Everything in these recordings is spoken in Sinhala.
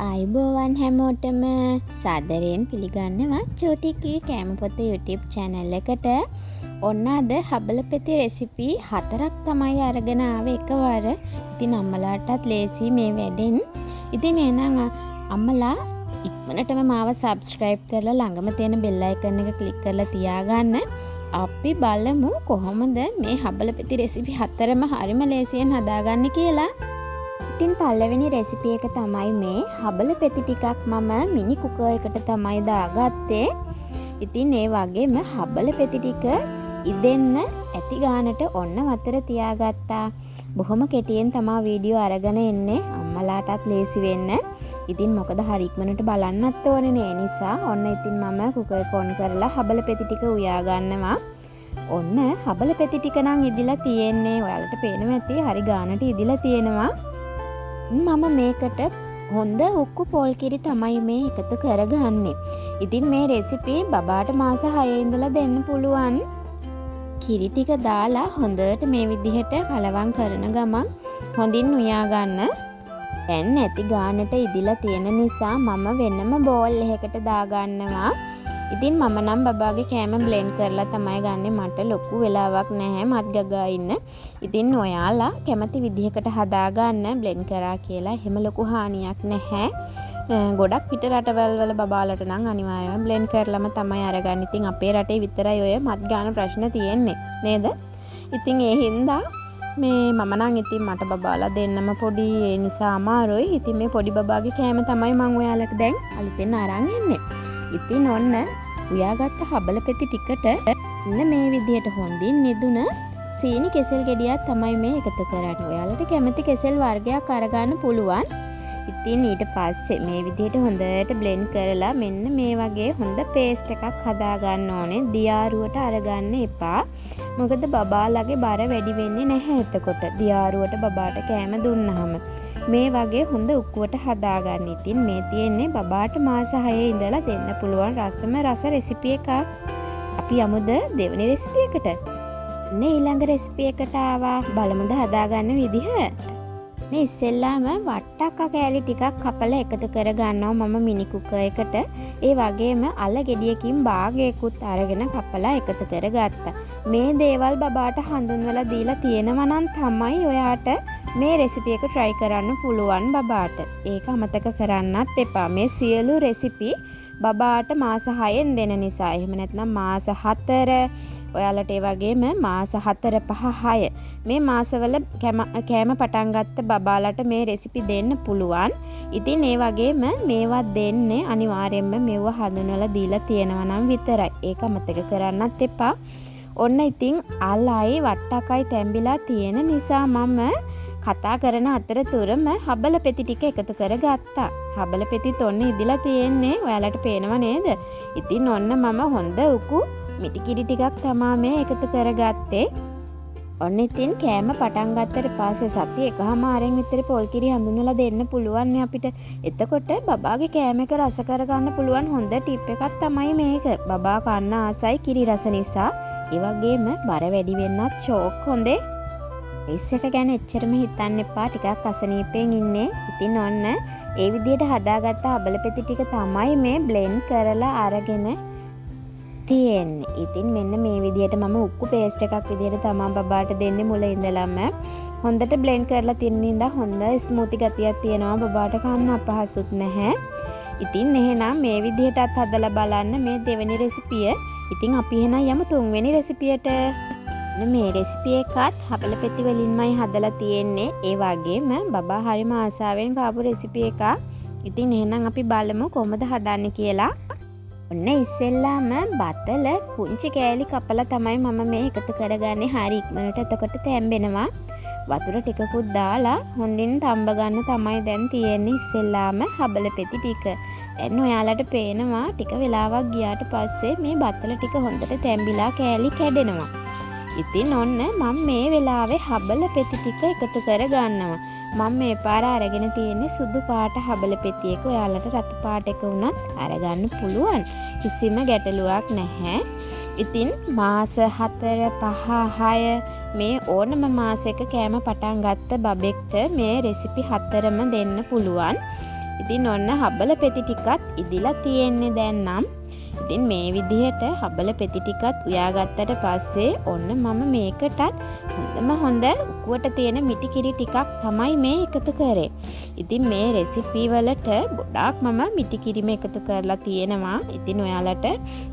අයිබෝවන් හැමෝටම සාදරයෙන් පිළිගන්නවා චූටිකී කෑම පොත YouTube channel එකට. ඔන්න අද හබලපෙති රෙසිපි 4ක් තමයි අරගෙන ආවේ එකවර. ඉතින් අම්මලාටත් ලේසි මේ වැඩෙන්. ඉතින් එහෙනම් අම්මලා ඉක්මනටම මාව subscribe කරලා ළඟම තියෙන bell icon එක click කරලා තියාගන්න. අපි බලමු කොහොමද මේ හබලපෙති රෙසිපි 4ම හරිම ලේසියෙන් හදාගන්නේ කියලා. ඉතින් පළවෙනි රෙසිපි එක තමයි මේ හබල පෙති ටිකක් මම මිනි කුකර් එකට තමයි දාගත්තේ. ඉතින් ඒ වගේම හබල පෙති ටික ඉදෙන්න ඇති ගානට ඔන්න වතර තියාගත්තා. බොහොම කෙටියෙන් තමයි වීඩියෝ අරගෙන එන්නේ අම්මලාටත් ලේසි වෙන්න. ඉතින් මොකද හරි ඉක්මනට බලන්නත් ඕනේ ඒ නිසා ඔන්න ඉතින් මම කුකර් එක ඔන් කරලා හබල පෙති ටික උයා ගන්නවා. ඔන්න හබල පෙති ටික නම් ඉදිලා තියෙන්නේ. ඔයාලට පේනවා ඇති හරි ගානට ඉදිලා තියෙනවා. මම මේකට හොඳ උක්කු පොල් කිරි තමයි මේ එකතු කරගන්නේ. ඉතින් මේ රෙසිපි බබාට මාස 6 ඉඳලා දෙන්න පුළුවන්. කිරි ටික දාලා හොඳට මේ විදිහට කලවම් කරන ගමන් හොඳින් උයා ගන්න. දැන් නැති ගානට ඉදිලා තියෙන නිසා මම වෙනම බෝල් එකකට දාගන්නවා. ඉතින් මම නම් බබාගේ කෑම බ්ලෙන්ඩ් කරලා තමයි ගන්නෙ. මට ලොකු වෙලාවක් නැහැ මත් ගගා ඉන්න. ඉතින් ඔයාලා කැමති විදිහකට හදාගන්න බ්ලෙන්ඩ් කරා කියලා එහෙම ලොකු හානියක් නැහැ. ගොඩක් පිට රටවල් වල බබාලට නම් අනිවාර්යයෙන්ම බ්ලෙන්ඩ් කරලම තමයි අරගන්නේ. ඉතින් අපේ රටේ විතරයි ඔය මත් ගන්න ප්‍රශ්න තියෙන්නේ නේද? ඉතින් ඒ හින්දා මේ මම නම් ඉතින් මට බබාලා දෙන්නම පොඩි ඒ නිසා අමාරුයි. ඉතින් මේ පොඩි බබාගේ කෑම තමයි මම ඔයාලට දැන් අලුතෙන් අරන් එන්නේ. ඉතින් ඔන්න උයාගත්ත හබල පෙති ටිකට ඉන්න මේ විදිහට හොඳින් නිදුන සීනි කෙසෙල් ගෙඩියක් තමයි මේ එකතු කරන්නේ. ඔයාලට කැමති කෙසෙල් වර්ගයක් අරගන්න පුළුවන්. ඉතින් ඊට පස්සේ මේ විදිහට හොඳට බ්ලෙන්ඩ් කරලා මෙන්න මේ වගේ හොඳ පේස්ට් එකක් හදා ගන්න ඕනේ. දියාරුවට අරගන්න එපා. මොකද බබාලගේ බර වැඩි වෙන්නේ නැහැ එතකොට. දියාරුවට බබාට කෑම දුන්නාම මේ වගේ හොඳ උක්කුවට හදාගන්න. ඉතින් මේ තියෙන්නේ බබාට මාස 6 ඉඳලා දෙන්න පුළුවන් රසම රස රෙසිපි එකක්. අපි යමුද දෙවෙනි රෙසිපි එකට. ඊළඟ රෙසිපි එකට ආවා. බලමුද හදාගන්න විදිහ. මේ ඉස්සෙල්ලාම වට්ටක්ක කෑලි ටිකක් කපලා එකතු කර ගන්නවා මම මිනි කුකර් එකට. ඒ වගේම අල ගෙඩියකින් භාගයකුත් අරගෙන කපලා එකතු කරගත්තා. මේ දේවල් බබාට හඳුන්වලා දීලා තියෙනවා නම් තමයි ඔයාට මේ රෙසිපි එක try කරන්න පුළුවන් බබාට. ඒක අමතක කරන්නත් එපා. මේ සියලු රෙසිපි බබාට මාස 6න් දෙන නිසා. එහෙම නැත්නම් මාස 4 ඔයාලට ඒ වගේම මාස 4 5 6 මේ මාසවල කෑම පටන් ගත්ත බබාලට මේ රෙසිපි දෙන්න පුළුවන්. ඉතින් ඒ වගේම මේවා දෙන්නේ අනිවාර්යයෙන්ම මෙව හඳුන්වලා දීලා තියෙනවා නම් විතරයි. ඒක අමතක කරන්නත් එපා. ඔන්න ඉතින් අලයි වට්ටකයි තැඹිලා තියෙන නිසා මම කතා කරන අතරතුරම හබල පෙති ටික එකතු කරගත්තා. හබල පෙතිත් ඔන්න ඉදිලා තියෙන්නේ. ඔයාලට පේනව නේද? ඉතින් ඔන්න මම හොඳ උකු මිටි කිරි ටිකක් තමා මේ එකතු කරගත්තේ. ඔන්න ඉතින් කෑම පටන් ගත්තට පස්සේ සතිය එකමාරෙන් විතර පොල් කිරි හඳුන්වලා දෙන්න පුළුවන් නේ අපිට. එතකොට බබාගේ කෑම එක රස කරගන්න පුළුවන් හොඳ ටිප් එකක් තමයි මේක. බබා කන්න ආසයි කිරි රස නිසා. ඒ වගේම බර වැඩි වෙන්නත් ෂෝක් හොඳේ. ඒස් එක ගැන එච්චරම හිතන්න එපා. ටිකක් අසනීපෙන් ඉන්නේ. ඉතින් ඔන්න ඒ විදිහට හදාගත්ත හබල පෙති ටික තමයි මේ බ්ලෙන්ඩ් කරලා අරගෙන තියෙන්නේ. ඉතින් මෙන්න මේ විදිහට මම උක්කු පේස්ට් එකක් විදිහට තමයි බබාට දෙන්නේ මුල ඉඳලම. හොඳට බ්ලෙන්ඩ් කරලා තින්න ඉඳලා හොඳ ස්මූති ගතියක් තියෙනවා. බබාට කන්න අපහසුත් නැහැ. ඉතින් එහෙනම් මේ විදිහටත් හදලා බලන්න මේ දෙවෙනි රෙසිපිය. ඉතින් අපි එහෙනම් යමු තුන්වෙනි රෙසිපියට. මේ රෙසිපි එකත් හබල පෙති වලින්මයි හදලා තියෙන්නේ. ඒ වගේම බබා හරිම ආසාවෙන් කාපු රෙසිපි එකක්. ඉතින් එහෙනම් අපි බලමු කොහොමද හදන්නේ කියලා. ඔන්න ඉස්සෙල්ලාම බතල පුංචි කෑලි කපලා තමයි මම මේ එකතු කරගන්නේ. හරි ඉක්මනට එතකොට තැම්බෙනවා. වතුර ටිකකුත් දාලා හොඳින් තම්බ ගන්න තමයි දැන් තියෙන්නේ ඉස්සෙල්ලාම හබල පෙති ටික. දැන් ඔයාලට පේනවා ටික වෙලාවක් ගියාට පස්සේ මේ බතල ටික හොඳට තැම්බිලා කෑලි කැඩෙනවා. ඉතින් ඔන්න මම මේ වෙලාවේ හබල පෙති ටික එකතු කර ගන්නවා. මම මේ පාර අරගෙන තියෙන්නේ සුදු පාට හබල පෙති එක. ඔයාලට රතු පාට එක වුණත් අරගන්න පුළුවන්. කිසිම ගැටලුවක් නැහැ. ඉතින් මාස 4, 5, 6 මේ ඕනම මාසයක කෑම පටන් ගත්ත බබෙක්ට මේ රෙසිපි 4ම දෙන්න පුළුවන්. ඉතින් ඔන්න හබල පෙති ටිකත් ඉදිලා තියෙන්නේ දැන් නම්. ඉතින් මේ විදිහට හබල පෙති ටිකත් උයාගත්තට පස්සේ ඔන්න මම මේකටත් හොඳ උකුවට තියෙන මිටි කිරි ටිකක් තමයි මේ එකතු කරේ. ඉතින් මේ රෙසිපි වලට ගොඩාක් මම මිටි කිරිම එකතු කරලා තියෙනවා. ඉතින් ඔයාලට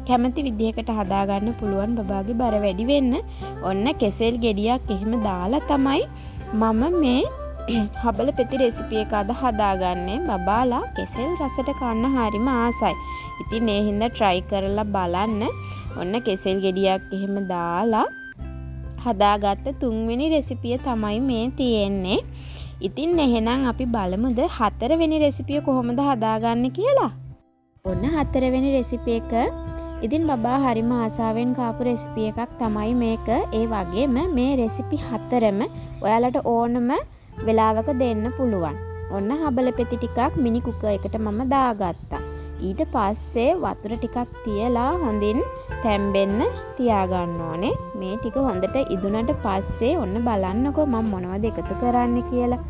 කැමති විදිහකට හදාගන්න පුළුවන් බබාගේ බර වැඩි වෙන්න. ඔන්න කෙසෙල් ගෙඩියක් එහෙම දාලා තමයි මම මේ හබල පෙති රෙසිපි එක අද හදාගන්නේ. බබාලා කෙසෙල් රසට කන්න හරිම ආසයි. ඉතින් ඒ හින්දා try කරලා බලන්න. ඔන්න කෙසෙල් ගෙඩියක් එහෙම දාලා හදාගත්ත තුන්වෙනි රෙසිපිය තමයි මේ තියෙන්නේ. ඉතින් එහෙනම් අපි බලමුද හතරවෙනි රෙසිපිය කොහොමද හදාගන්නේ කියලා. ඔන්න හතරවෙනි රෙසිපි එක ඉතින් බබා හරිම ආසාවෙන් කාපු රෙසිපි එකක් තමයි මේක. ඒ වගේම මේ රෙසිපි හතරම ඔයාලට ඕනම වෙලාවක දෙන්න පුළුවන්. ඔන්න හබල පෙති ටිකක් මිනි කුකර් එකට මම දාගත්තා. ඊට පස්සේ වතුර ටිකක් තියලා හොඳින් තැම්බෙන්න තියාගන්න ඕනේ. මේ ටික හොඳට ඉදුණට පස්සේ ඔන්න බලන්නකෝ මම මොනවද එකතු කරන්න කියලා.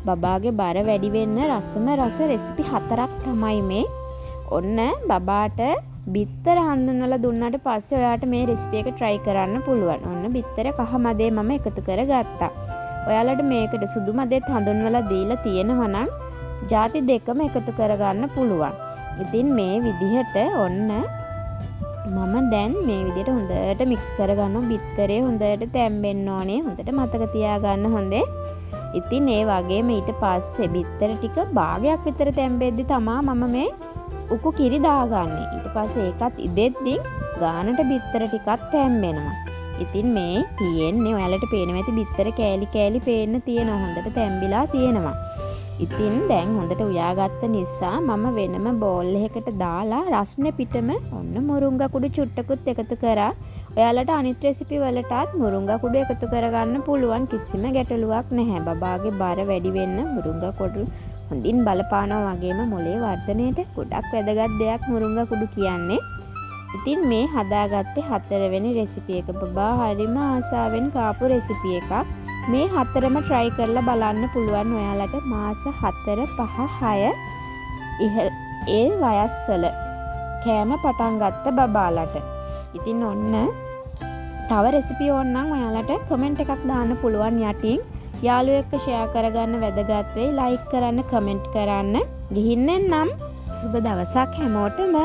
බබාගේ බර වැඩි වෙන්න රස රෙසිපි 4ක් තමයි මේ. ඔන්න බබාට බිත්තර හඳුන්වලා දුන්නාට පස්සේ ඔයාට මේ රෙසිපි එක try කරන්න පුළුවන්. ඔන්න බිත්තර කහ මදේ මම එකතු කරගත්තා. ඔයාලට මේකට සුදු මදෙත් හඳුන්වලා දීලා තියෙනවා නම් ಜಾති දෙකම එකතු කරගන්න පුළුවන්. ඉතින් මේ විදිහට ඔන්න මම දැන් මේ විදිහට හොඳට මික්ස් කරගන්නවා. බිත්තරේ හොඳට තැම්බෙන්න ඕනේ. හොඳට මතක තියාගන්න හොඳේ. ඉතින් ඒ වගේම ඊට පස්සේ බිත්තර ටික භාගයක් විතර තැම්බෙද්දි තමා මම මේ උකු කිරි දාගන්නේ. ඊට පස්සේ ඒකත් ඉදෙද්දි ගානට බිත්තර ටිකක් තැම්බෙනවා. ඉතින් මේ තියෙන්නේ ඔයාලට පේනවා ඇති බිත්තර කෑලි කෑලි පේන්න තියෙනවා. හොඳට තැම්බිලා තියෙනවා. ඉතින් දැන් හොඳට උයාගත්ත නිසා මම වෙනම බෝල් එකකට දාලා රස්නේ පිටම ඔන්න මුරුංගා කුඩු චුට්ටකුත් එකතු කරා. ඔයාලට අනිත් රෙසිපි වලටත් මුරුංගා කුඩු එකතු කරගන්න පුළුවන්. කිසිම ගැටලුවක් නැහැ. බබාගේ බර වැඩි වෙන්න මුරුංගා කුඩු හොඳින් බලපානවා. වගේම මොලේ වර්ධනයට ගොඩක් වැදගත් දෙයක් මුරුංගා කුඩු කියන්නේ. ඉතින් මේ හදාගත්තේ හතරවෙනි රෙසිපි එක. බබා හරිම ආසාවෙන් කාපු රෙසිපි එකක්. මේ හතරම try කරලා බලන්න පුළුවන් ඔයාලට මාස 4, 5, 6 ඒ වයස්වල කෑම පටන් ගත්ත බබාලට. ඉතින් ඔන්න තව රෙසිපි ඕනනම් ඔයාලට කමෙන්ට් එකක් දාන්න පුළුවන් යටින්. යාළුවෙක් එක්ක share කරගන්න වැදගත් වෙයි. like කරන්න, කමෙන්ට් කරන්න. ගිහින් එන්නම්. සුබ දවසක් හැමෝටම.